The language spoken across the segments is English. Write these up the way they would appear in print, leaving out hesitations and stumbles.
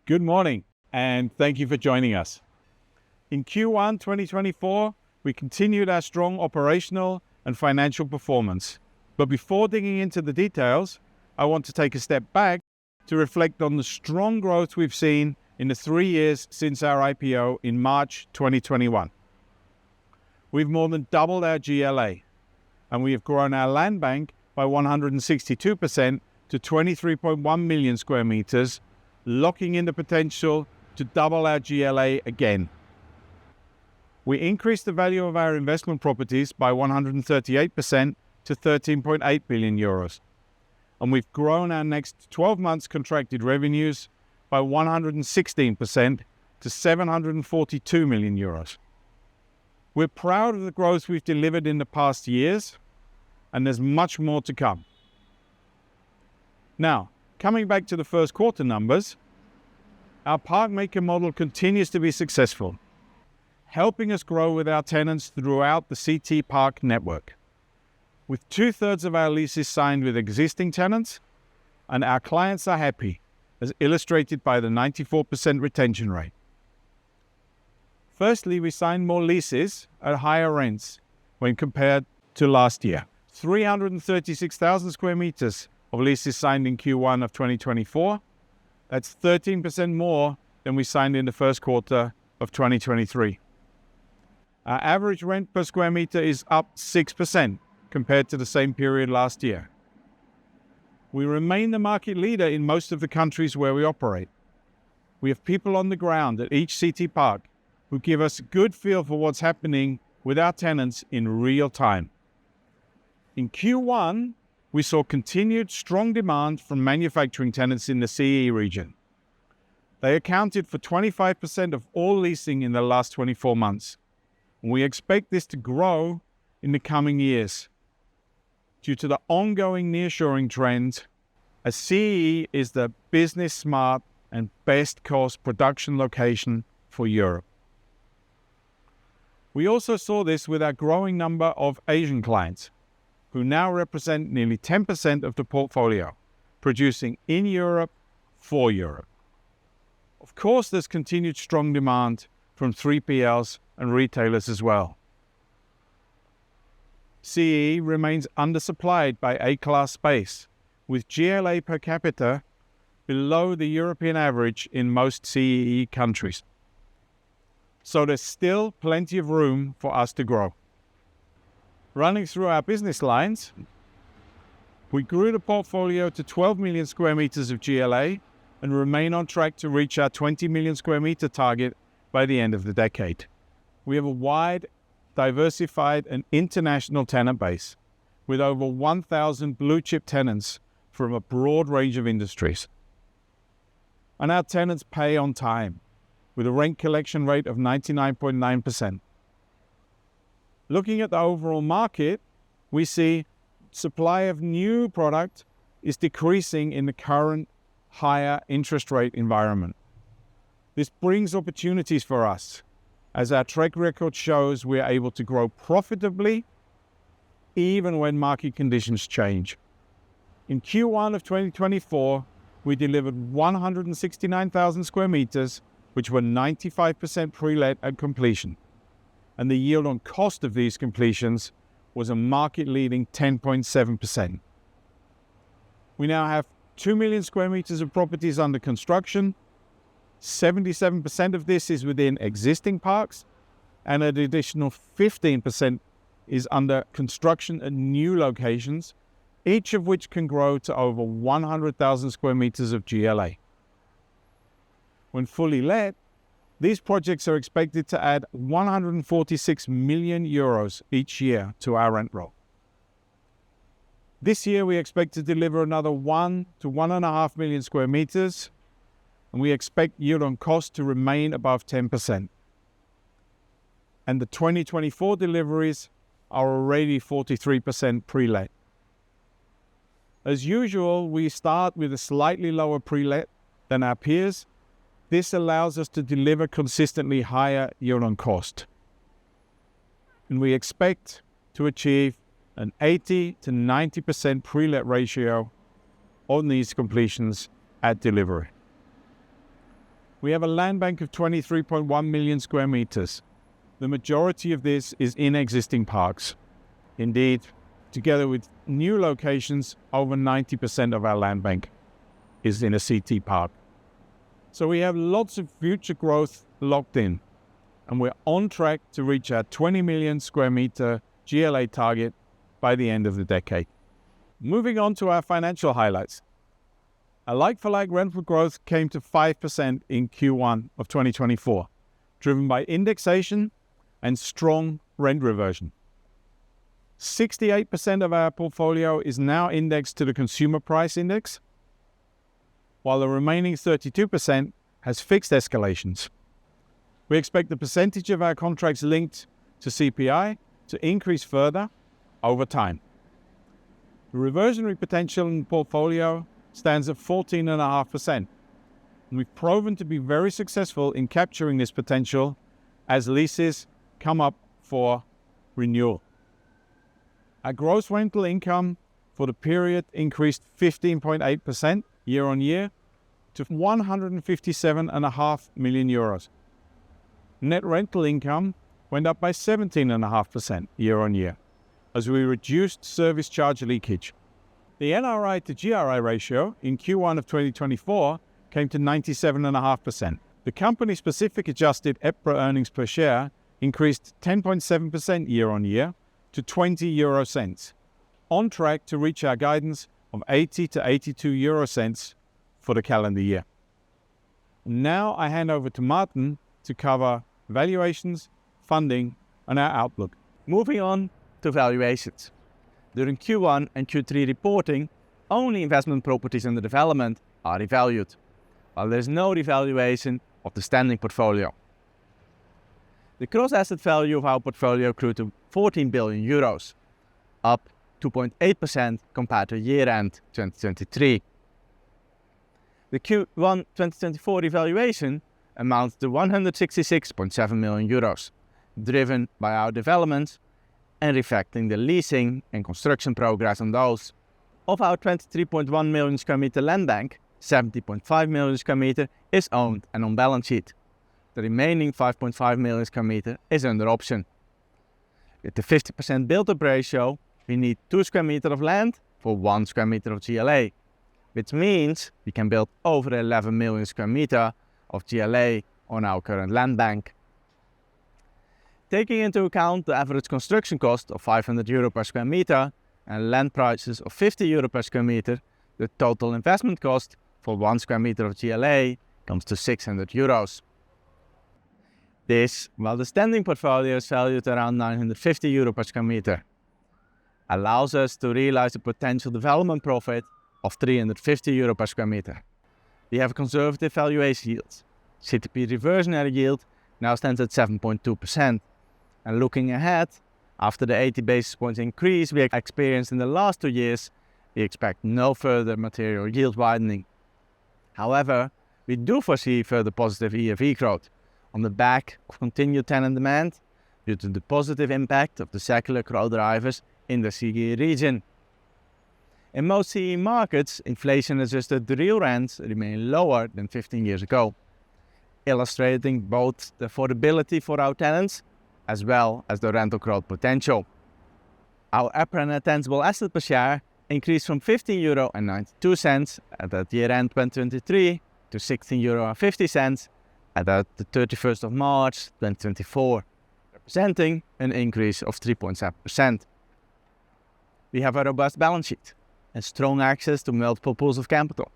Good morning, and thank you for joining us. In Q1 2024, we continued our strong operational and financial performance. But before digging into the details, I want to take a step back to reflect on the strong growth we've seen in the 3 years since our IPO in March 2021. We've more than doubled our GLA, and we have grown our land bank by 162% to 23.1 million square meters, locking in the potential to double our GLA again. We increased the value of our investment properties by 138% to 13.8 billion euros. And we've grown our next 12 months contracted revenues by 116% to 742 million euros. We're proud of the growth we've delivered in the past years, and there's much more to come. Now, coming back to the first quarter numbers, our park maker model continues to be successful, helping us grow with our tenants throughout the CT Park network. With 2/3 of our leases signed with existing tenants, and our clients are happy, as illustrated by the 94% retention rate. Firstly, we signed more leases at higher rents when compared to last year. 336,000 square meters of leases signed in Q1 of 2024. That's 13% more than we signed in the first quarter of 2023. Our average rent per square meter is up 6% compared to the same period last year. We remain the market leader in most of the countries where we operate. We have people on the ground at each CT Park who give us a good feel for what's happening with our tenants in real time. In Q1, we saw continued strong demand from manufacturing tenants in the CE region. They accounted for 25% of all leasing in the last 24 months. And we expect this to grow in the coming years due to the ongoing nearshoring trend, as CE is the business smart and best cost production location for Europe. We also saw this with our growing number of Asian clients, who now represent nearly 10% of the portfolio, producing in Europe for Europe. Of course, there's continued strong demand from 3PLs and retailers as well. CE remains undersupplied by A-class space, with GLA per capita below the European average in most CEE countries. So there's still plenty of room for us to grow. Running through our business lines, we grew the portfolio to 12 million square meters of GLA and remain on track to reach our 20 million square meter target by the end of the decade. We have a wide, diversified and international tenant base with over 1,000 blue chip tenants from a broad range of industries. And our tenants pay on time with a rent collection rate of 99.9%. Looking at the overall market, we see supply of new product is decreasing in the current higher interest rate environment. This brings opportunities for us, as our track record shows we are able to grow profitably even when market conditions change. In Q1 of 2024, we delivered 169,000 square meters, which were 95% pre-let at completion. And the yield on cost of these completions was a market-leading 10.7%. We now have 2 million square meters of properties under construction. 77% of this is within existing parks, and an additional 15% is under construction at new locations, each of which can grow to over 100,000 square meters of GLA. When fully let, these projects are expected to add 146 million euros each year to our rent roll. This year, we expect to deliver another 1 to 1.5 million square meters, and we expect yield on cost to remain above 10%. And the 2024 deliveries are already 43% pre-let. As usual, we start with a slightly lower pre-let than our peers. This allows us to deliver consistently higher yield on cost. And we expect to achieve an 80 to 90% pre-let ratio on these completions at delivery. We have a land bank of 23.1 million square meters. The majority of this is in existing parks. Indeed, together with new locations, over 90% of our land bank is in a CT park. So we have lots of future growth locked in, and we're on track to reach our 20 million square meter GLA target by the end of the decade. Moving on to our financial highlights. Our like-for-like rental growth came to 5% in Q1 of 2024, driven by indexation and strong rent reversion. 68% of our portfolio is now indexed to the consumer price index, while the remaining 32% has fixed escalations. We expect the percentage of our contracts linked to CPI to increase further over time. The reversionary potential in the portfolio stands at 14.5%. And we've proven to be very successful in capturing this potential as leases come up for renewal. Our gross rental income for the period increased 15.8% year on year to 157.5 million euros. Net rental income went up by 17.5% year on year as we reduced service charge leakage. The NRI to GRI ratio in Q1 of 2024 came to 97.5%. The company-specific adjusted EPRA earnings per share increased 10.7% year on year to 0.20, on track to reach our guidance of 80 to 82 euro cents for the calendar year. Now I hand over to Maarten to cover valuations, funding, and our outlook. Moving on to valuations. During Q1 and Q3 reporting, only investment properties under development are revalued, while there is no revaluation of the standing portfolio. The gross asset value of our portfolio grew to 14 billion euros, up 2.8% compared to year-end 2023. The Q1 2024 revaluation amounts to 166.7 million euros, driven by our developments and reflecting the leasing and construction progress on those. Of our 23.1 million square meter land bank, 70.5 million square meter is owned and on balance sheet. The remaining 5.5 million square meter is under option. With the 50% build-up ratio, we need 2 square meter of land for 1 square meter of GLA, which means we can build over 11 million square meter of GLA on our current land bank. Taking into account the average construction cost of 500 euro per square meter and land prices of 50 euro per square meter, the total investment cost for 1 square meter of GLA comes to 600 euros. This, while the standing portfolio is valued around 950 euro per square meter, allows us to realize a potential development profit of 350 euro per square meter. We have a conservative valuation yield. CTP reversionary yield now stands at 7.2%. And looking ahead, after the 80 basis points increase we experienced in the last 2 years, we expect no further material yield widening. However, we do foresee further positive ERV growth on the back of continued tenant demand due to the positive impact of the secular growth drivers in the CEE region. In most CEE markets, inflation-adjusted real rents remain lower than 15 years ago, illustrating both the affordability for our tenants as well as the rental growth potential. Our EPRA net tangible asset per share increased from 15.92 euro at the year-end 2023 to 16.50 euro at the 31st of March 2024, representing an increase of 3.7%. We have a robust balance sheet and strong access to multiple pools of capital.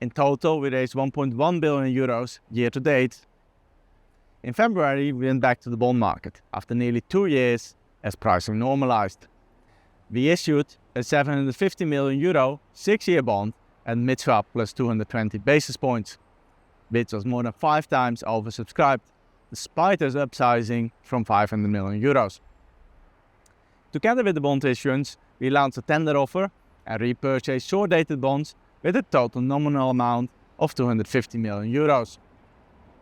In total, we raised 1.1 billion euros year to date. In February, we went back to the bond market after nearly 2 years as pricing normalized. We issued a 750 million euro 6-year bond at mid-swap plus 220 basis points, which was more than 5 times oversubscribed, despite us upsizing from 500 million euros. Together with the bond issuance, we launched a tender offer and repurchased short-dated bonds with a total nominal amount of 250 million euros.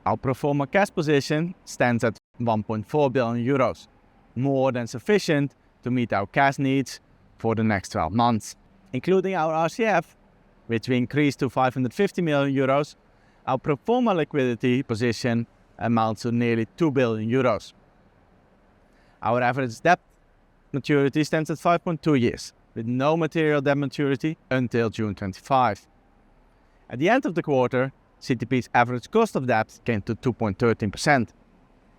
Our pro forma cash position stands at 1.4 billion euros, more than sufficient to meet our cash needs for the next 12 months. Including our RCF, which we increased to 550 million euros, Our pro forma liquidity position amounts to nearly 2 billion euros. Our average debt maturity stands at 5.2 years, with no material debt maturity until June 25. At the end of the quarter, CTP's average cost of debt came to 2.13%.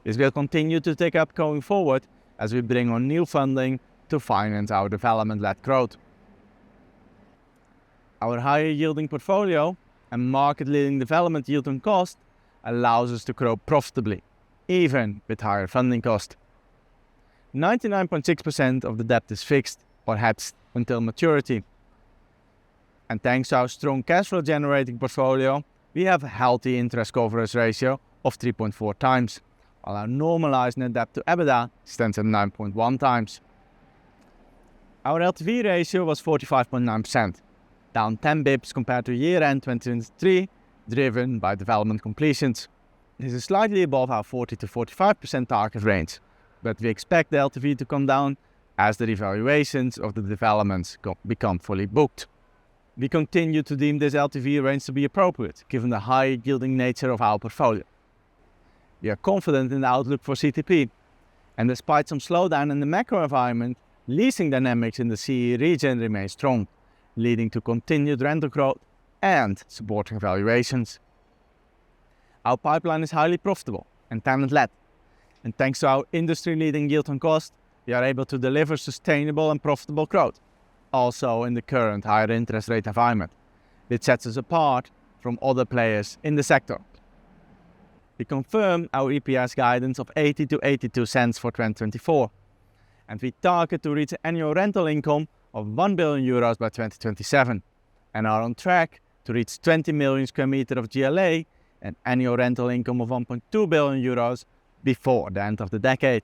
This will continue to tick up going forward as we bring on new funding to finance our development-led growth. Our higher yielding portfolio and market-leading development yield on cost allows us to grow profitably, even with higher funding cost. 99.6% of the debt is fixed or hedged until maturity. And thanks to our strong cash flow generating portfolio, we have a healthy interest coverage ratio of 3.4 times, while our normalized net debt to EBITDA stands at 9.1 times. Our LTV ratio was 45.9%, down 10 bips compared to year-end 2023, driven by development completions. This is slightly above our 40 to 45% target range, but we expect the LTV to come down as the revaluations of the developments become fully booked. We continue to deem this LTV range to be appropriate, given the high yielding nature of our portfolio. We are confident in the outlook for CTP, and despite some slowdown in the macro environment, leasing dynamics in the CEE region remain strong, leading to continued rental growth and supporting valuations. Our pipeline is highly profitable and tenant-led, and thanks to our industry-leading yield on cost, we are able to deliver sustainable and profitable growth, also in the current higher interest rate environment, which sets us apart from other players in the sector. We confirm our EPS guidance of 80 to 82 cents for 2024, and we target to reach an annual rental income of 1 billion euros by 2027, and are on track to reach 20 million square meters of GLA and annual rental income of 1.2 billion euros before the end of the decade.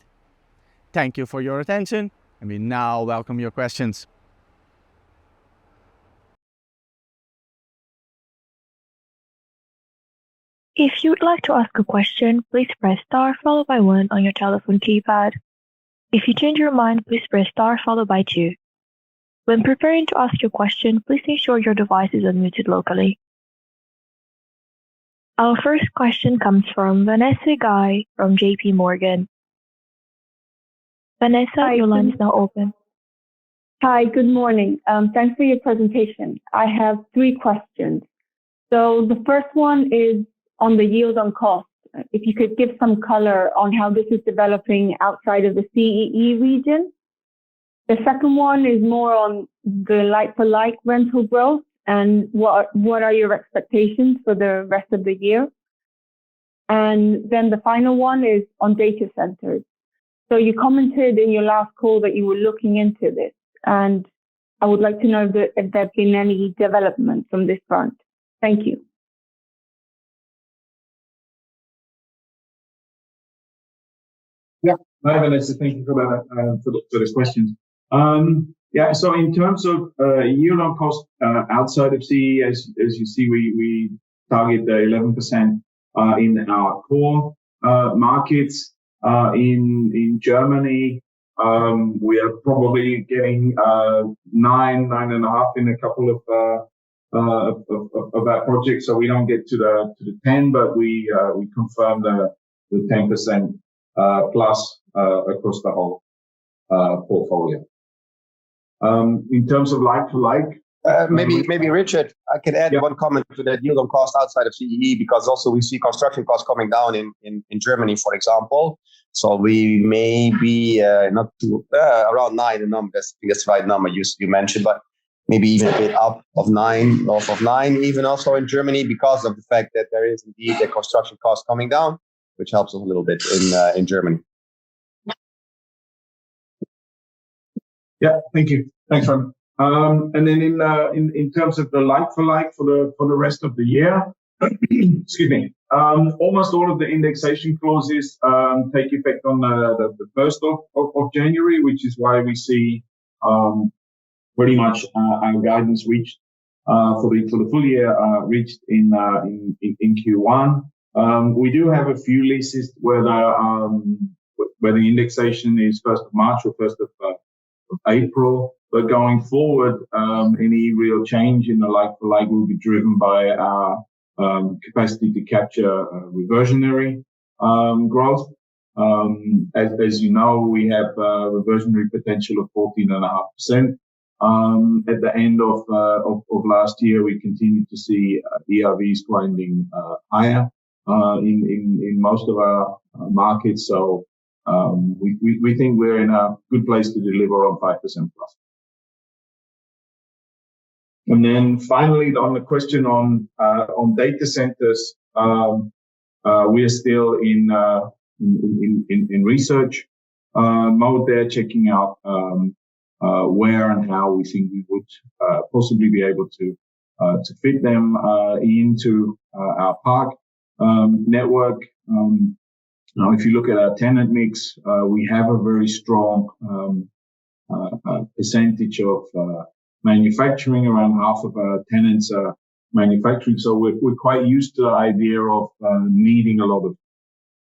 Thank you for your attention, and we now welcome your questions. If you would like to ask a question, please press star followed by 1 on your telephone keypad. If you change your mind, please press star followed by 2. When preparing to ask your question, please ensure your device is unmuted locally. Our first question comes from Vanessa Guy from JP Morgan. Vanessa, your line is now open. Hi, good morning. Thanks for your presentation. I have 3 questions. So the first one is on the yield on cost. If you could give some color on how this is developing outside of the CEE region. The second one is more on the like-for-like rental growth and what are your expectations for the rest of the year. And then the final one is on data centers. So you commented in your last call that you were looking into this, and I would like to know if there have been any developments on this front. Thank you. Yeah, hi Vanessa, thank you for this question. So in terms of yield on cost outside of CE, as you see, we target the 11% in our core markets. In Germany, we are probably getting 9.5 in a couple of our projects, so we don't get to the 10, but we confirm the 10% plus across the whole portfolio. In terms of like-for-like, maybe Richard, I can add one comment to that yield on cost outside of CEE, because also we see construction costs coming down in Germany, for example. So we may be not too around 9, the number. I think that's the right number you mentioned, but maybe even a bit up of 9, north of 9, even also in Germany, because of the fact that there is indeed the construction cost coming down, which helps us a little bit in Germany. Yeah, thank you. Thanks, Ron. And then in terms of the like-for-like for the rest of the year, excuse me, almost all of the indexation clauses take effect on the 1st of January, which is why we see pretty much our guidance reached for the full year reached in Q1. We do have a few leases where the indexation is 1st of March or 1st of April, but going forward, any real change in the like-for-like will be driven by our capacity to capture reversionary growth. As you know, we have reversionary potential of 14.5%. At the end of last year, we continued to see ERVs grinding higher in most of our markets. So we think we're in a good place to deliver on 5% plus. And then finally, on the question on data centers, we are still in research mode there, checking out where and how we think we would possibly be able to fit them into our park network. Now, if you look at our tenant mix, we have a very strong percentage of manufacturing. Around half of our tenants are manufacturing, so we're quite used to the idea of needing a lot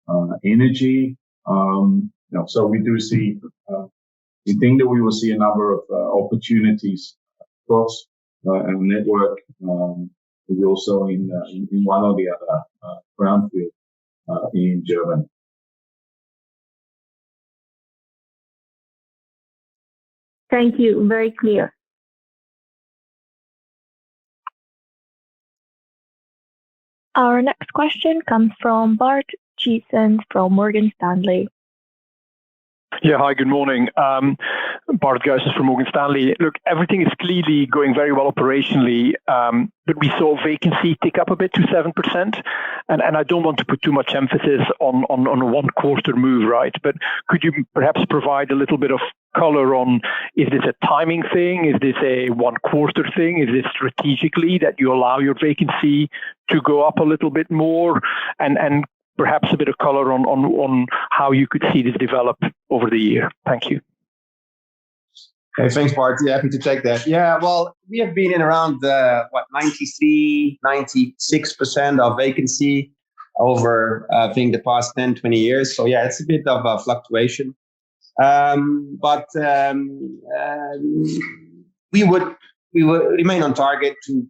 of energy. So we do see. We think that we will see a number of opportunities across our network, maybe also in one or the other brownfield in Germany. Thank you. Very clear. Our next question comes from Bart Gysens from Morgan Stanley. Yeah, hi, good morning. Bart Gysens from Morgan Stanley. Look, everything is clearly going very well operationally, but we saw vacancy tick up a bit to 7%. And I don't want to put too much emphasis on a one quarter move, right? But could you perhaps provide a little bit of color on, is this a timing thing? Is this a 1 quarter thing? Is this strategically that you allow your vacancy to go up a little bit more? And perhaps a bit of color on how you could see this develop over the year. Thank you. Hey, thanks, Bart. Yeah, happy to take that. Yeah, well, we have been in around 93, 96% of vacancy over, I think, the past 10, 20 years. So yeah, it's a bit of a fluctuation. But we would remain on target to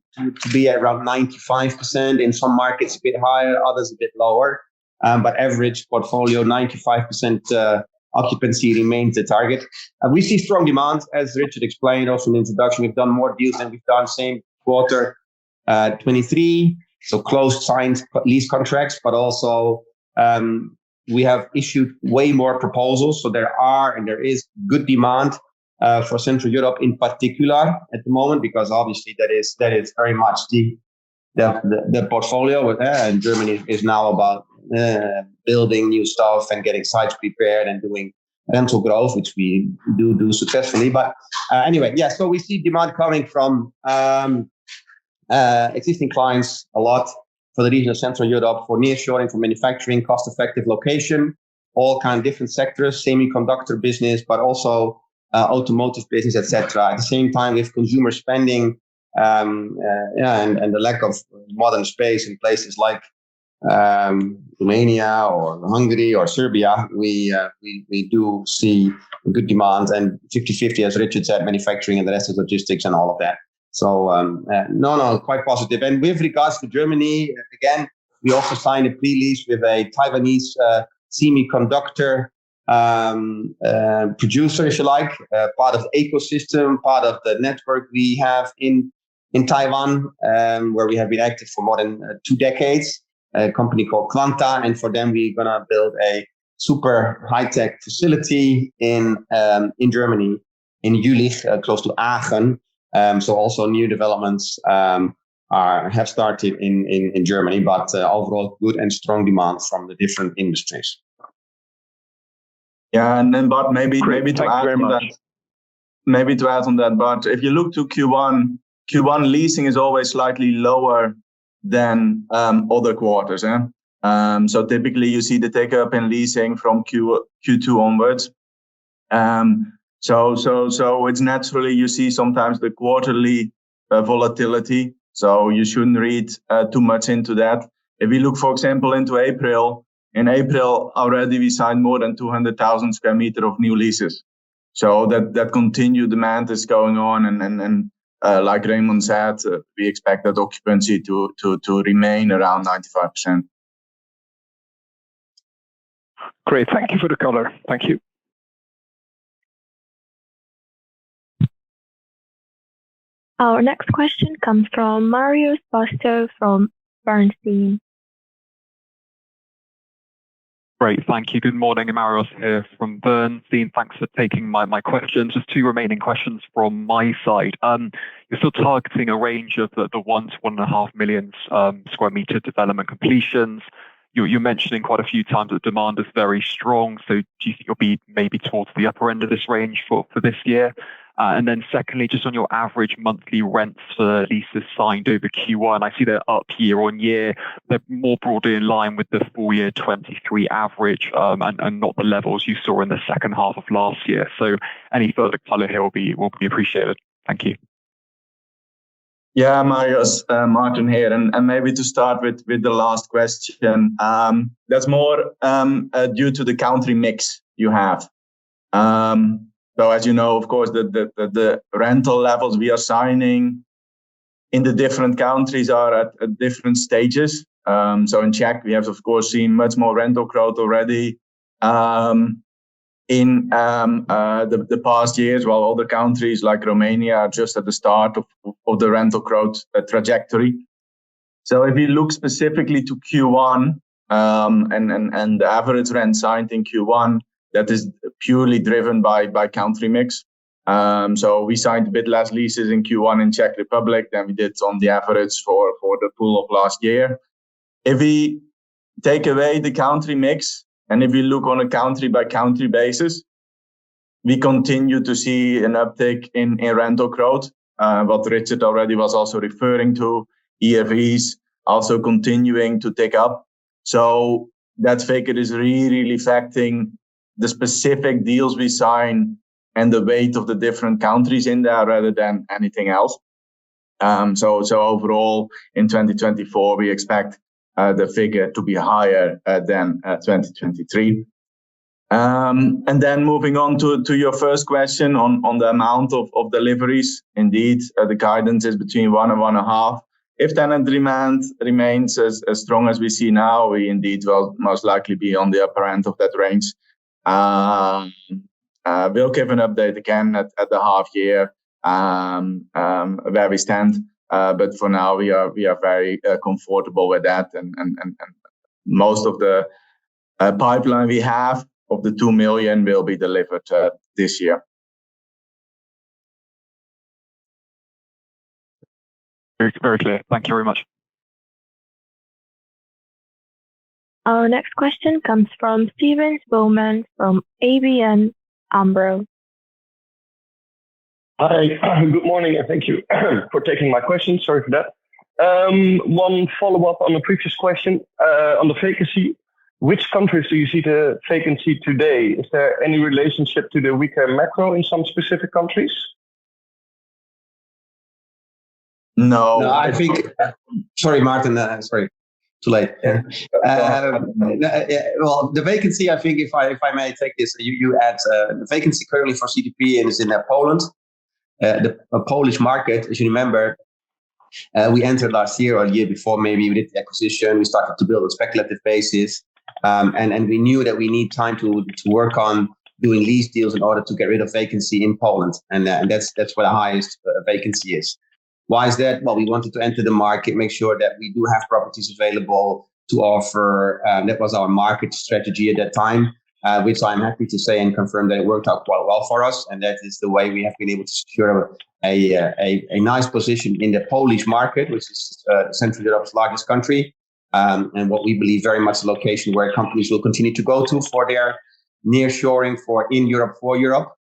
be around 95%. In some markets a bit higher, others a bit lower. But average portfolio, 95% occupancy remains the target. We see strong demand, as Richard explained also in the introduction. We've done more deals than we've done same quarter 23. So closed, signed lease contracts, but also we have issued way more proposals. So there is good demand for Central Europe in particular at the moment, because obviously that is very much the portfolio. And Germany is now about building new stuff and getting sites prepared and doing rental growth, which we do successfully. But anyway, yeah, so we see demand coming from existing clients a lot for the region of Central Europe, for nearshoring, for manufacturing, cost-effective location, all kind of different sectors, semiconductor business, but also automotive business, etc. At the same time, with consumer spending and the lack of modern space in places like Romania or Hungary or Serbia, we do see good demand, and 50-50, as Richard said, manufacturing and the rest is logistics and all of that. So quite positive. And with regards to Germany, again, we also signed a pre-lease with a Taiwanese semiconductor producer, if you like, part of the ecosystem, part of the network we have in Taiwan, where we have been active for more than 2 decades. A company called Quanta, and for them we're gonna build a super high-tech facility in Germany, in Jülich, close to Aachen. So also new developments have started in Germany, but overall good and strong demand from the different industries. Yeah, and then but maybe to add on that, but if you look to Q1 leasing is always slightly lower than other quarters. So typically you see the take up in leasing from Q2 onwards. So it's naturally you see sometimes the quarterly volatility. So you shouldn't read too much into that. If we look, for example, into April, in April already we signed more than 200,000 square meters of new leases. So that continued demand is going on, and like Remon said, we expect that occupancy to remain around 95%. Great. Thank you for the color. Thank you. Our next question comes from Marius Basto from Bernstein. Great, thank you. Good morning, Marius here from Bernstein. Thanks for taking my questions. Just two remaining questions from my side. You're still targeting a range of the 1 to 1.5 million square meter development completions. You're mentioning quite a few times that demand is very strong. So do you think you'll be maybe towards the upper end of this range for this year? And then secondly, just on your average monthly rents for leases signed over Q1, I see they're up year on year. They're more broadly in line with the full year 23 average and not the levels you saw in the second half of last year. So any further color here will be appreciated. Thank you. Yeah, Marius, Maarten here. And maybe to start with the last question, that's more due to the country mix you have. So as you know, of course, the rental levels we are signing in the different countries are at different stages. So in Czech, we have, of course, seen much more rental growth already in the past years, while other countries like Romania are just at the start of the rental growth trajectory. So if you look specifically to Q1 and the average rent signed in Q1, that is purely driven by country mix. So we signed a bit less leases in Q1 in Czech Republic than we did on the average for the full of last year. If we take away the country mix, and if we look on a country by country basis, we continue to see an uptick in rental growth. What Richard already was also referring to, ERVs also continuing to tick up. So that figure is really reflecting the specific deals we sign and the weight of the different countries in there rather than anything else. So overall, in 2024, we expect the figure to be higher than 2023. And then moving on to your first question on the amount of deliveries. Indeed, the guidance is between 1 and 1.5. If tenant demand remains as strong as we see now, we indeed will most likely be on the upper end of that range. We'll give an update again at the half year where we stand. But for now, we are very comfortable with that. And most of the pipeline we have of the 2 million will be delivered this year. Very, very clear. Thank you very much. Our next question comes from Steven Bowman from ABN AMRO. Hi, good morning, and thank you for taking my question. Sorry for that. One follow-up on the previous question on the vacancy. Which countries do you see the vacancy today? Is there any relationship to the weaker macro in some specific countries? No, I think. Sorry, Maarten. Sorry, too late. Well, the vacancy, I think, if I may take this, you add the vacancy currently for CTP and is in Poland. The Polish market, as you remember, we entered last year or the year before, maybe we did the acquisition. We started to build on a speculative basis. And we knew that we need time to work on doing lease deals in order to get rid of vacancy in Poland. And that's where the highest vacancy is. Why is that? Well, we wanted to enter the market, make sure that we do have properties available to offer. That was our market strategy at that time, which I'm happy to say and confirm that it worked out quite well for us. And that is the way we have been able to secure a nice position in the Polish market, which is Central Europe's largest country. And what we believe very much a location where companies will continue to go to for their nearshoring for in Europe, for Europe,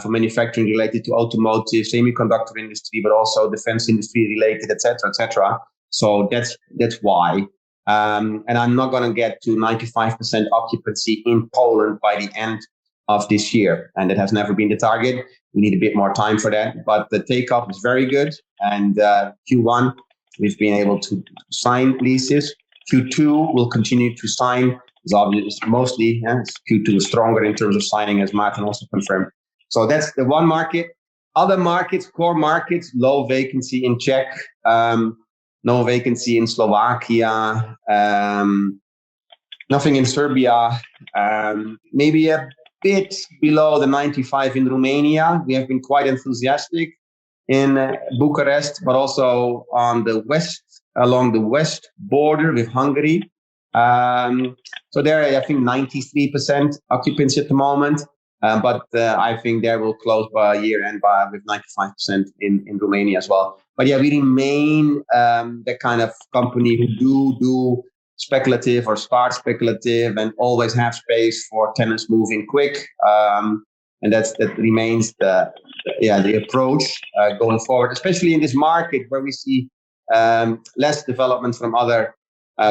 for manufacturing related to automotive, semiconductor industry, but also defense industry related, etc. So that's why. And I'm not going to get to 95% occupancy in Poland by the end of this year. And that has never been the target. We need a bit more time for that. But the take-up is very good. And Q1, we've been able to sign leases. Q2 will continue to sign. It's obvious, mostly Q2 is stronger in terms of signing, as Maarten also confirmed. So that's the one market. Other markets, core markets, low vacancy in Czech, no vacancy in Slovakia, nothing in Serbia, maybe a bit below the 95 in Romania. We have been quite enthusiastic in Bucharest, but also on the west, along the west border with Hungary. So there, I think 93% occupancy at the moment. But I think there will close by year end with 95% in Romania as well. But yeah, we remain the kind of company who do speculative or start speculative and always have space for tenants moving quick. And that remains the approach going forward, especially in this market where we see less development from other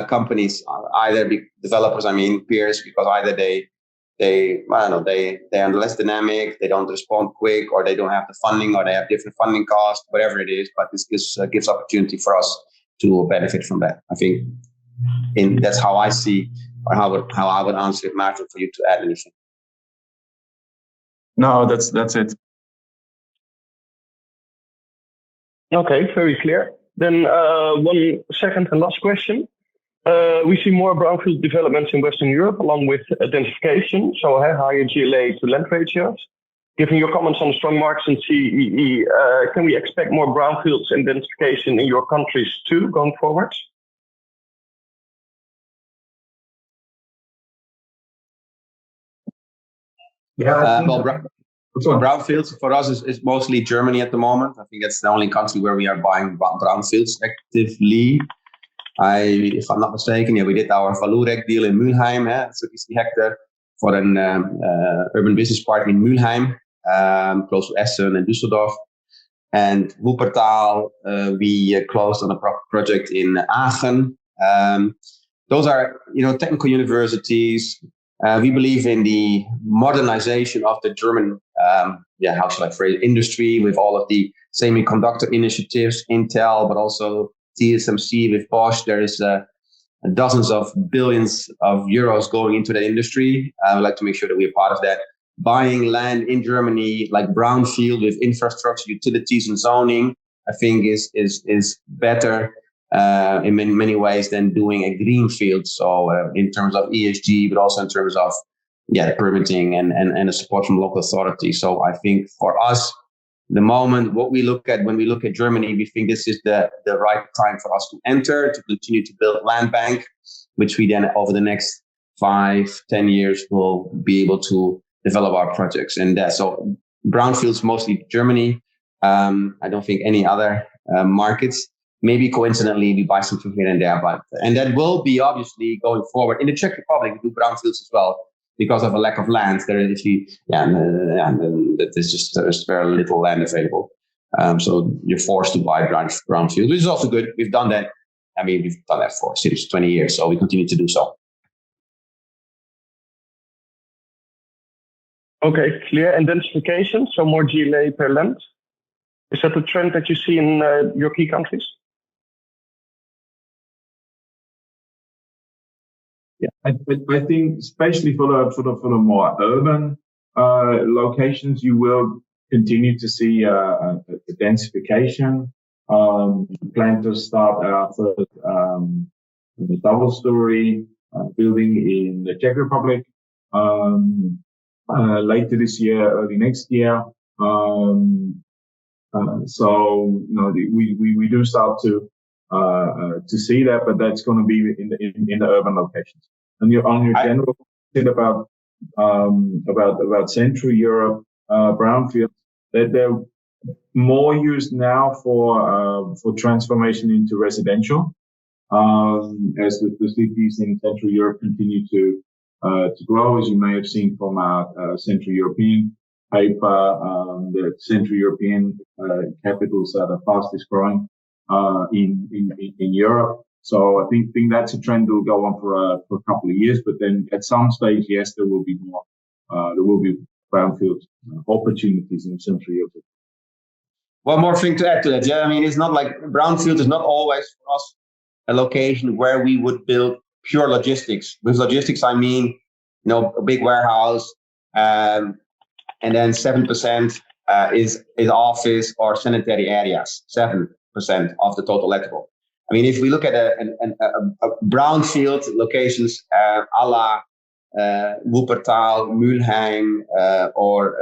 companies, either developers, peers, because either they are less dynamic, they don't respond quick, or they don't have the funding, or they have different funding costs, whatever it is. But this gives opportunity for us to benefit from that. I think that's how I see, or how I would answer it, Maarten, for you to add anything. No, that's it. Okay, very clear. Then one second and last question. We see more brownfield developments in Western Europe along with densification, so higher GLA to land ratios. Given your comments on the strong markets in CEE, can we expect more brownfields and densification in your countries too going forward? Yeah, brownfields for us is mostly Germany at the moment. I think that's the only country where we are buying brownfields actively. If I'm not mistaken, we did our Valurec deal in Mülheim, 30 hectare for an urban business park in Mülheim, close to Essen and Düsseldorf. And Wuppertal, we closed on a project in Aachen. Those are, technical universities. We believe in the modernization of the German, how shall I phrase, industry with all of the semiconductor initiatives, Intel, but also TSMC with Bosch. There is dozens of billions of euros going into that industry. I would like to make sure that we're part of that. Buying land in Germany, like brownfield with infrastructure, utilities, and zoning, I think is better in many ways than doing a greenfield. So in terms of ESG, but also in terms of permitting and the support from local authorities. So I think for us, the moment what we look at when we look at Germany, we think this is the right time for us to enter, to continue to build land bank, which we then over the next 5-10 years will be able to develop our projects. And so brownfields mostly Germany. I don't think any other markets. Maybe coincidentally we buy something here and there, and that will be obviously going forward. In the Czech Republic, we do brownfields as well because of a lack of land. There's very little land available. So you're forced to buy brownfield, which is also good. We've done that. We've done that for 20 years, so we continue to do so. Okay, clear. And densification, so more GLA per land. Is that the trend that you see in your key countries? Yeah, I think especially for the more urban locations, you will continue to see a densification. Plan to start our first double-story building in the Czech Republic later this year, early next year. So we do start to see that, but that's going to be in the urban locations. And on your general thing about Central Europe brownfields, they're more used now for transformation into residential, as the cities in Central Europe continue to grow, as you may have seen from our Central European paper. The Central European capitals are the fastest growing in Europe. So I think that's a trend that will go on for a couple of years. But then at some stage, yes, there will be more. There will be brownfield opportunities in Central Europe. One more thing to add to that. Yeah, it's not like brownfield is not always for us a location where we would build pure logistics. With logistics, I mean, a big warehouse, and then 7% is office or sanitary areas, 7% of the total lettable. I mean, if we look at a brownfield locations a la Wuppertal, Mülheim, or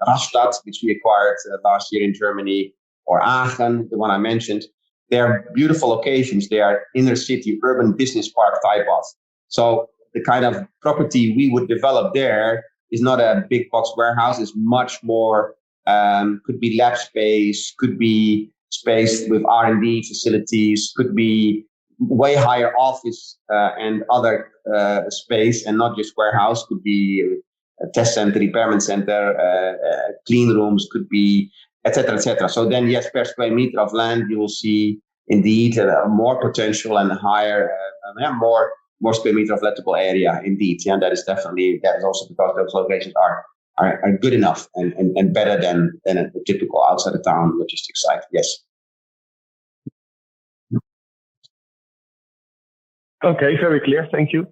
Rastatt, which we acquired last year in Germany, or Aachen, the one I mentioned, they are beautiful locations. They are inner city, urban business park type of. So the kind of property we would develop there is not a big box warehouse. It's much more, could be lab space, could be space with R&D facilities, could be way higher office and other space, and not just warehouse. Could be a test center, repairment center, clean rooms, could be, etc., etc. So then, yes, per square meter of land, you will see indeed more potential and higher, more square meter of lettable area. Indeed, yeah, that is also because those locations are good enough and better than a typical outside of town logistics site. Yes. Okay, very clear. Thank you.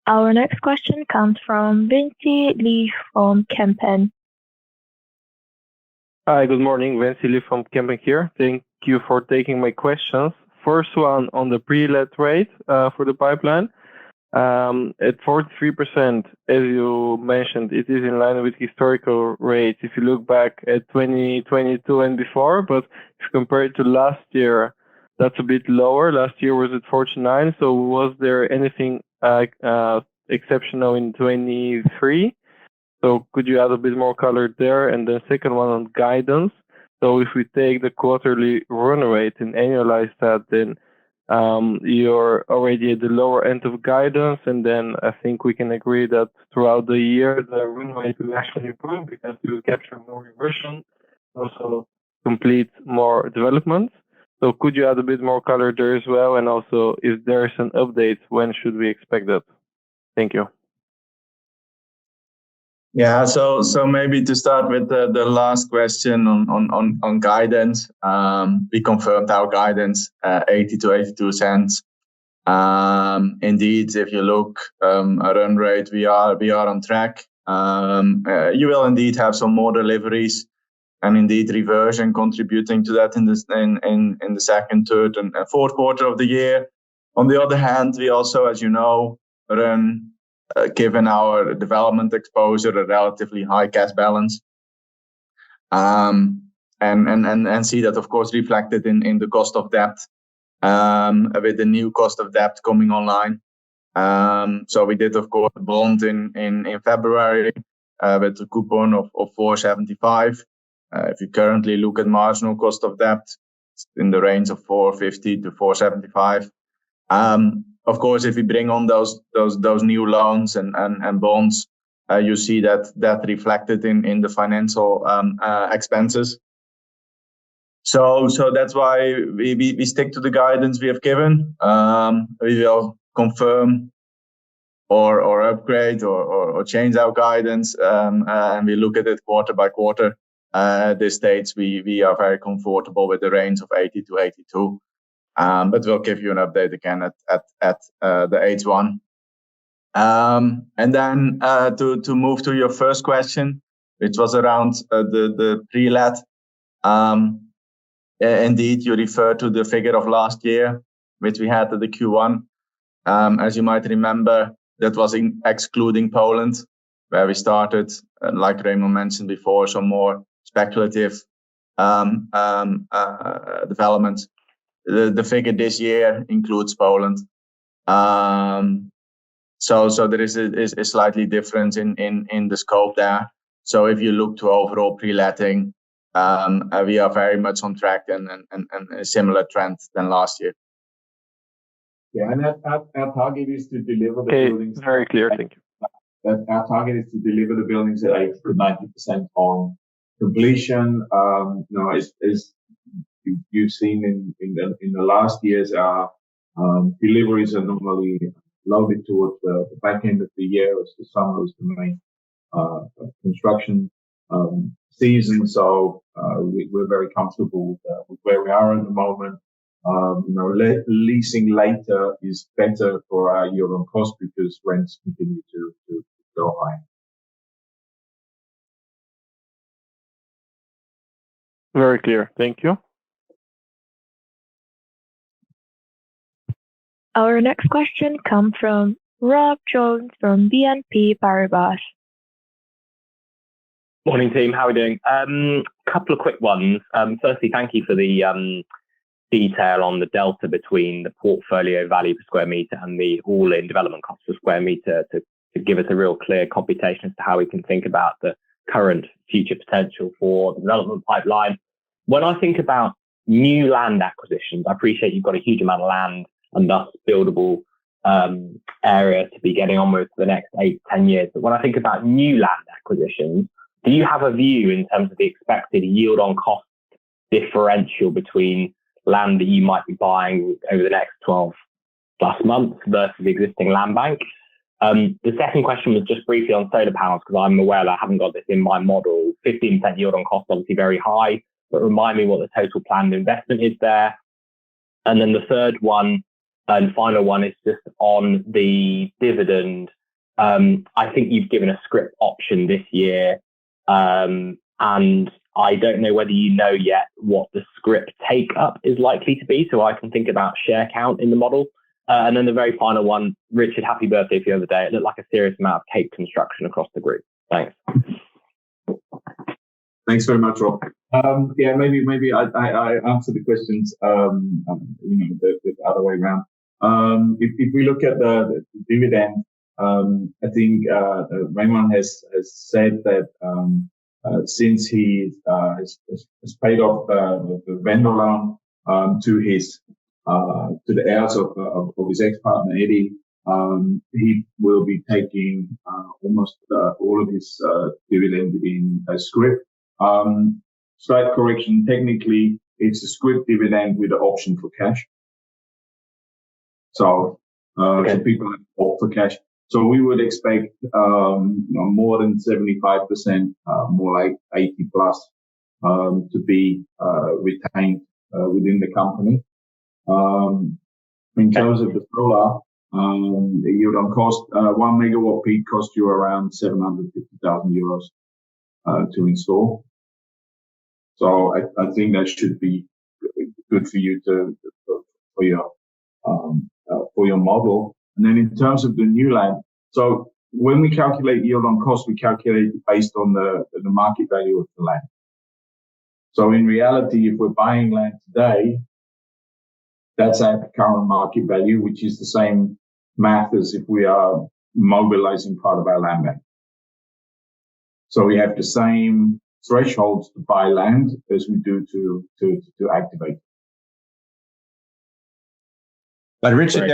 Our next question comes from Vinci Lee from Kempen. Hi, good morning. Vinci Lee from Kempen here. Thank you for taking my questions. First one on the pre-let rate for the pipeline. At 43%, as you mentioned, it is in line with historical rates if you look back at 2022 and before, but if compared to last year, that's a bit lower. Last year was at 49, so was there anything exceptional in 23? So could you add a bit more color there? And then second one on guidance. So if we take the quarterly run rate and annualize that, then you're already at the lower end of guidance, and then I think we can agree that throughout the year the run rate will actually improve because you will capture more reversion, also complete more developments. So could you add a bit more color there as well? And also, if there's an update, when should we expect that? Thank you. Yeah, so maybe to start with the last question on guidance, we confirmed our guidance 80 to 82 cents. Indeed, if you look at run rate, we are on track. You will indeed have some more deliveries, and indeed reversion contributing to that in the second, third, and fourth quarter of the year. On the other hand, we also, as you know, run. Given our development exposure, a relatively high cash balance, and see that, of course, reflected in the cost of debt, with the new cost of debt coming online. So we did, of course, a bond in February with a coupon of 4.75. If you currently look at marginal cost of debt, it's in the range of 4.50 to 4.75. Of course, if we bring on those new loans and bonds, you see that reflected in the financial expenses. So that's why we stick to the guidance we have given. We will confirm or upgrade or change our guidance, and we look at it quarter by quarter. At this stage, we are very comfortable with the range of 80 to 82. But we'll give you an update again at the H1. And then to move to your first question, which was around the pre-let. Indeed, you refer to the figure of last year, which we had at the Q1. As you might remember, that was excluding Poland, where we started, like Remon mentioned before, some more speculative developments. The figure this year includes Poland. So there is a slightly difference in the scope there. So if you look to overall pre-letting, we are very much on track and a similar trend than last year. Yeah, and our target is to deliver the buildings. Very clear, thank you. Our target is to deliver the buildings at 80 to 90% on completion. As you've seen in the last years, our deliveries are normally loaded towards the back end of the year, as the summer is the main construction season. So we're very comfortable with where we are at the moment. Leasing later is better for our yield on cost because rents continue to go higher. Very clear. Thank you. Our next question comes from Rob Jones from BNP Paribas. Morning, team. How are we doing? Couple of quick ones. Firstly, thank you for the detail on the delta between the portfolio value per square meter and the all-in development cost per square meter to give us a real clear computation as to how we can think about the current future potential for the development pipeline. When I think about new land acquisitions, I appreciate you've got a huge amount of land and thus buildable area to be getting on with for the next 8 to 10 years. But when I think about new land acquisitions, do you have a view in terms of the expected yield on cost differential between land that you might be buying over the next 12 plus months versus the existing land bank? The second question was just briefly on solar panels, because I'm aware that I haven't got this in my model. 15% yield on cost, obviously very high, but remind me what the total planned investment is there. And then the third one and final one is just on the dividend. I think you've given a scrip option this year, and I don't know whether you know yet what the scrip take up is likely to be, so I can think about share count in the model. And then the very final one, Richard, happy birthday for the other day. It looked like a serious amount of cake construction across the group. Thanks. Thanks very much, Rob. Maybe I answer the questions, the other way around. If we look at the dividend, I think Remon has said that since he has paid off the vendor loan to the heirs of his ex-partner Eddie, he will be taking almost all of his dividend in a scrip. Slight correction, technically it's a scrip dividend with an option for cash. So people have bought for cash. So we would expect more than 75%, more like 80 plus, to be retained within the company. In terms of the solar, the yield on cost, 1 megawatt peak cost you around 750,000 euros to install. So I think that should be good for you for your model. And then in terms of the new land, so when we calculate yield on cost, we calculate it based on the market value of the land. So in reality, if we're buying land today, that's at current market value, which is the same math as if we are mobilizing part of our land bank. So we have the same thresholds to buy land as we do to activate. But Richard,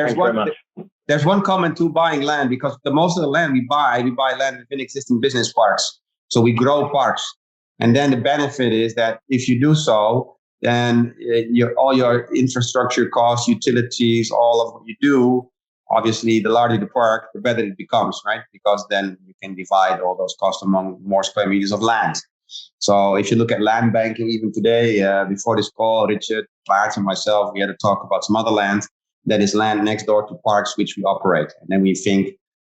there's one comment to buying land, because the most of the land we buy land within existing business parks. So we grow parks. And then the benefit is that if you do so, then all your infrastructure costs, utilities, all of what you do, obviously the larger the park, the better it becomes, right? Because then you can divide all those costs among more square meters of land. So if you look at land banking, even today, before this call, Richard, Maarten, and myself, we had to talk about some other land that is land next door to parks which we operate. And then we think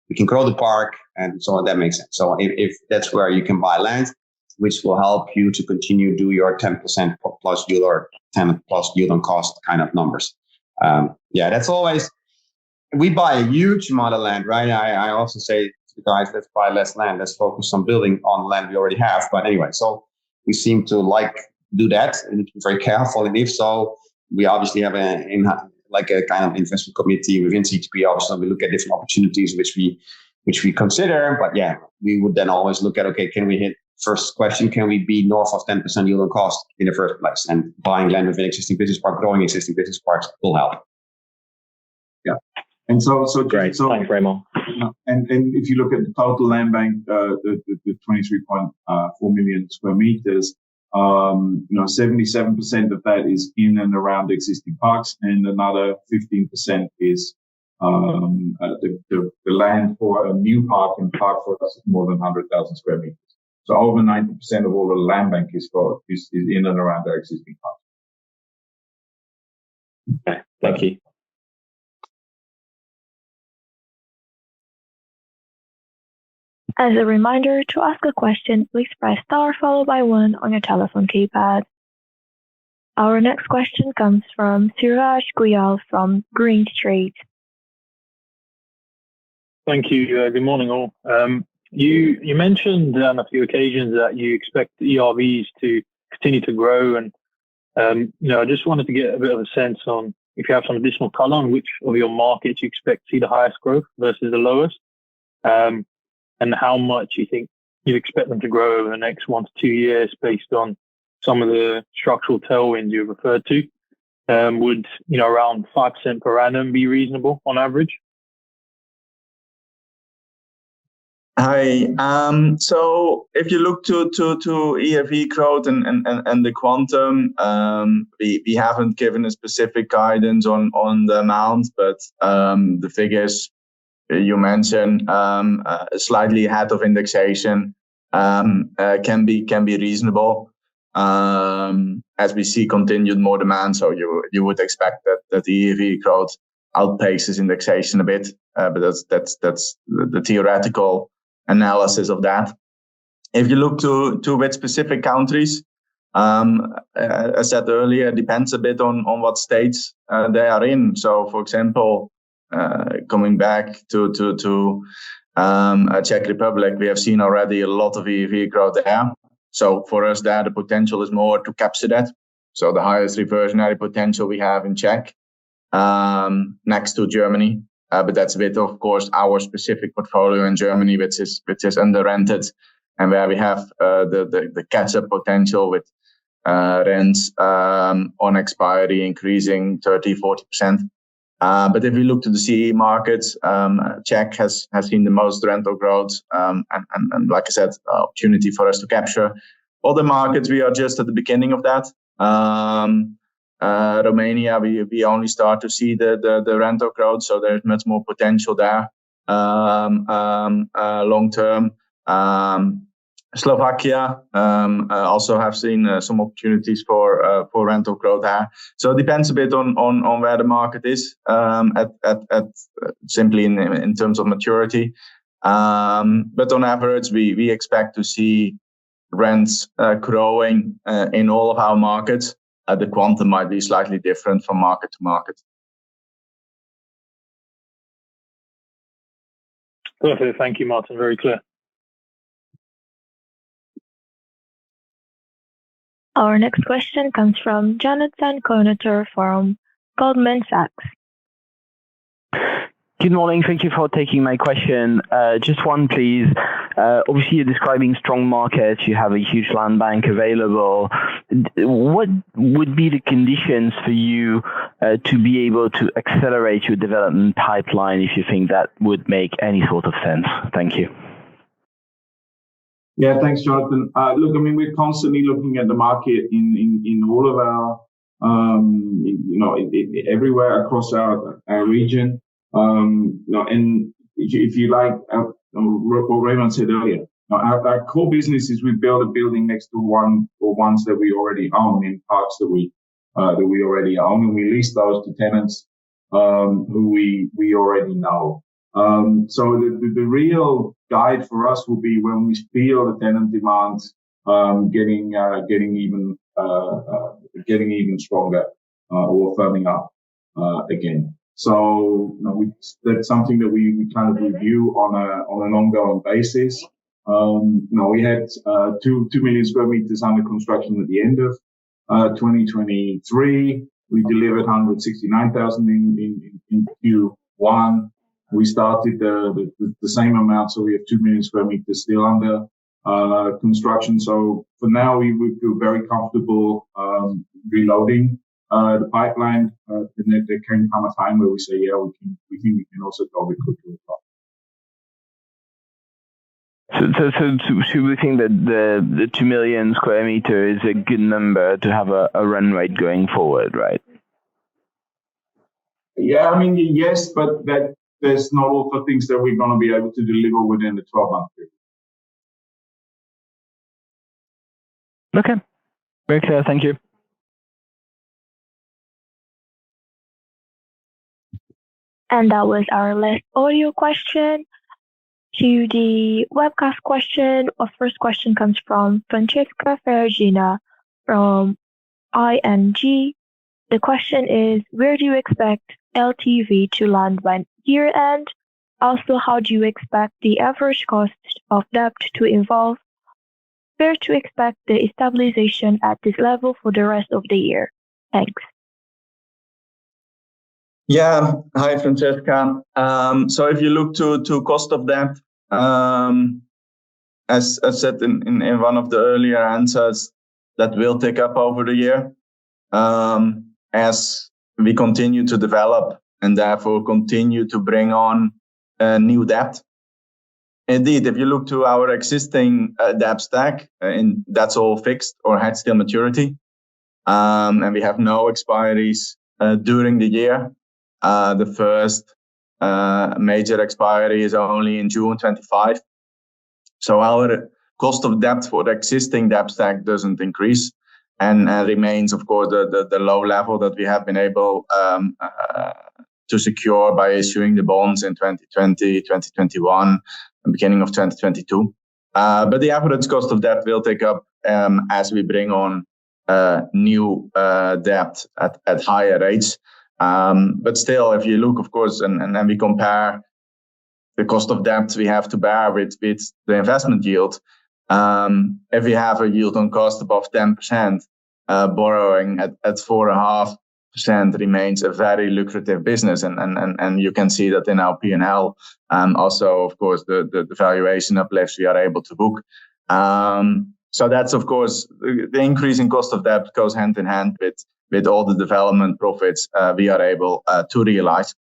we can grow the park, and so that makes sense. So if that's where you can buy land, which will help you to continue do your 10% plus yield or 10 plus yield on cost kind of numbers. That's always, we buy a huge amount of land, right? I also say to the guys, let's buy less land. Let's focus on building on land we already have. But anyway, so we seem to do that and be very careful. And if so, we obviously have a kind of investment committee within CTP. Obviously, we look at different opportunities which we consider. But we would then always look at, okay, can we hit first question, can we be north of 10% yield on cost in the first place? And buying land within existing business park, growing existing business parks will help. Yeah. And so great. So, thanks, Remon. And if you look at the total land bank, the 23.4 million square meters, 77% of that is in and around existing parks, and another 15% is the land for a new park, and park for us is more than 100,000 square meters. So over 90% of all the land bank is in and around our existing parks. Okay, thank you. As a reminder, to ask a question, please press star followed by 1 on your telephone keypad. Our next question comes from Suraj Goyal from Green Street. Thank you. Good morning, all. You mentioned on a few occasions that you expect ERVs to continue to grow, and I just wanted to get a bit of a sense on if you have some additional color on which of your markets you expect to see the highest growth versus the lowest, and how much you think you expect them to grow over the next 1 to 2 years based on some of the structural tailwinds you referred to. Would around 5% per annum be reasonable on average? Hi. So if you look to ERV growth and the quantum, we haven't given a specific guidance on the amount, but the figures you mentioned, slightly ahead of indexation, can be reasonable. As we see continued more demand, so you would expect that the ERV growth outpaces indexation a bit, but that's the theoretical analysis of that. If you look to which specific countries, as I said earlier, it depends a bit on what states they are in. So, for example, coming back to Czech Republic, we have seen already a lot of ERV growth there. So for us there, the potential is more to capture that. So the highest reversionary potential we have in Czech, next to Germany. But that's with, of course, our specific portfolio in Germany, which is under rented, and where we have the catch-up potential with rents on expiry increasing 30-40%. But if we look to the CE markets, Czech has seen the most rental growth, and like I said, opportunity for us to capture. Other markets, we are just at the beginning of that. Romania, we only start to see the rental growth, so there's much more potential there long term. Slovakia also have seen some opportunities for rental growth there. So it depends a bit on where the market is at simply in terms of maturity. But on average, we expect to see rents growing in all of our markets. The quantum might be slightly different from market to market. Perfect. Thank you, Maarten. Very clear. Our next question comes from Jonathan Kownator from Goldman Sachs. Good morning. Thank you for taking my question. Just one, please. Obviously, you're describing strong markets. You have a huge land bank available. What would be the conditions for you to be able to accelerate your development pipeline, if you think that would make any sort of sense? Thank you. Yeah, thanks, Jonathan. Look, I mean, we're constantly looking at the market in all of our, everywhere across our region. And if you like, what Remon said earlier, our core business is we build a building next to one or ones that we already own in parks that we already own, and we lease those to tenants who we already know. So the real guide for us will be when we feel the tenant demand getting even stronger or firming up again. So that's something that we kind of review on an ongoing basis. We had 2 million square meters under construction at the end of 2023. We delivered 169,000 in Q1. We started the same amount, so we have 2 million square meters still under construction. So for now, we feel very comfortable reloading the pipeline. And there can come a time where we say, yeah, we think we can also go a bit quicker as well. So should we think that the 2 million square meter is a good number to have a run rate going forward, right? Yeah, I mean, yes, but that there's not all the things that we're going to be able to deliver within the 12-month period. Okay. Very clear. Thank you. And that was our last audio question. to the webcast question. Our first question comes from Francesca Ferragina from ING. The question is, where do you expect LTV to land by year end? Also, how do you expect the average cost of debt to evolve? Fair to expect the stabilization at this level for the rest of the year? Thanks. Yeah, hi Francesca. So if you look to cost of debt, as I said in one of the earlier answers, that will take up over the year as we continue to develop and therefore continue to bring on new debt. Indeed, if you look to our existing debt stack, and that's all fixed or had still maturity, and we have no expiries during the year. The first major expiry is only in June 25. So our cost of debt for the existing debt stack doesn't increase and remains, of course, the low level that we have been able to secure by issuing the bonds in 2020, 2021, and beginning of 2022. But the average cost of debt will take up as we bring on new debt at higher rates. But still, if you look, of course, and then we compare the cost of debt we have to bear with the investment yield, if we have a yield on cost above 10%, borrowing at 4.5% remains a very lucrative business. And you can see that in our P&L. Also, of course, the valuation uplifts we are able to book. So that's, of course, the increase in cost of debt goes hand in hand with all the development profits we are able to realize.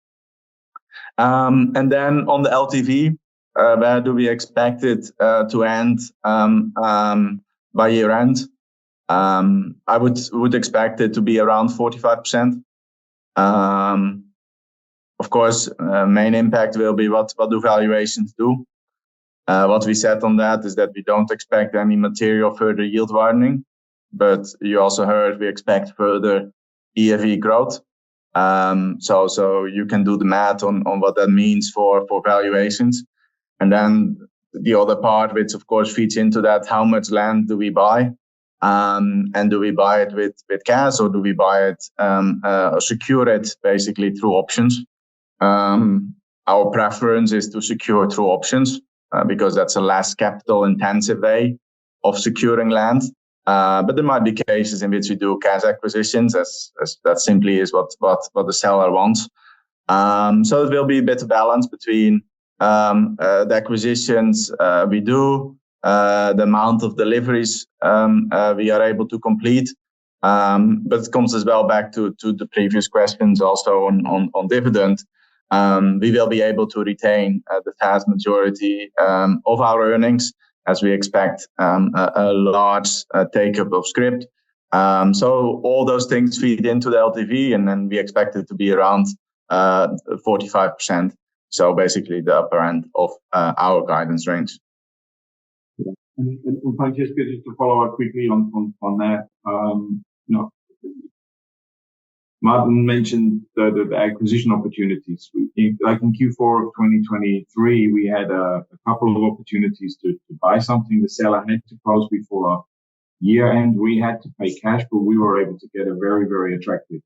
And then on the LTV, where do we expect it to end by year end? I would expect it to be around 45%. Of course, main impact will be what do valuations do. What we said on that is that we don't expect any material further yield widening, but you also heard we expect further ERV growth. So you can do the math on what that means for valuations. And then the other part, which of course feeds into that, how much land do we buy? And do we buy it with cash, or do we buy it, secure it basically through options? Our preference is to secure through options because that's a less capital intensive way of securing land. But there might be cases in which we do cash acquisitions, as that simply is what the seller wants. So it will be a bit of balance between the acquisitions we do, the amount of deliveries we are able to complete. But it comes as well back to the previous questions also on dividend. We will be able to retain the vast majority of our earnings as we expect a large take-up of script. So all those things feed into the LTV, and then we expect it to be around 45%. So basically the upper end of our guidance range. Yeah. And Francesca, just to follow up quickly on that, Maarten mentioned the acquisition opportunities. Like in Q4 of 2023, we had a couple of opportunities to buy something. The seller had to close before year end. We had to pay cash, but we were able to get a very, very attractive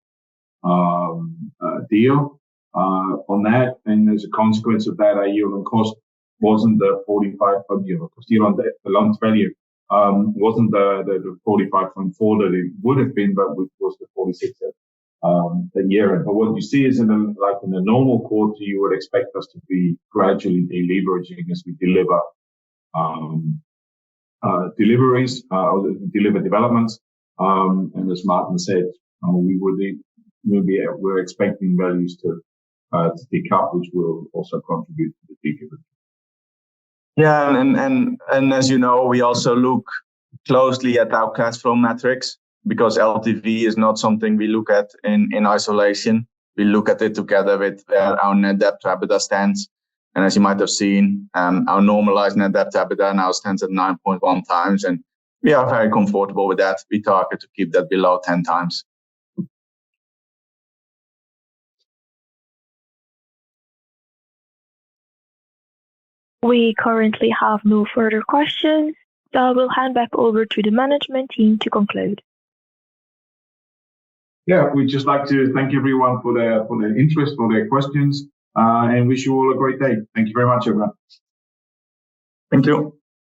deal on that. And as a consequence of that, our yield on cost wasn't the 45, yield on the loan value wasn't the 45.4 that it would have been, but which was the 46 a year. But what you see is in a normal quarter, you would expect us to be gradually deleveraging as we deliver deliveries, deliver developments. And as Maarten said, we're expecting values to pick up, which will also contribute to the deleveraging. Yeah, and as you know, we also look closely at our cash flow metrics, because LTV is not something we look at in isolation. We look at it together with where our net debt to EBITDA stands. And as you might have seen, our normalized net debt to EBITDA now stands at 9.1 times, and we are very comfortable with that. We target to keep that below 10 times. We currently have no further questions, so I will hand back over to the management team to conclude. Yeah, we'd just like to thank everyone for their interest, for their questions, and wish you all a great day. Thank you very much, everyone. Thank you.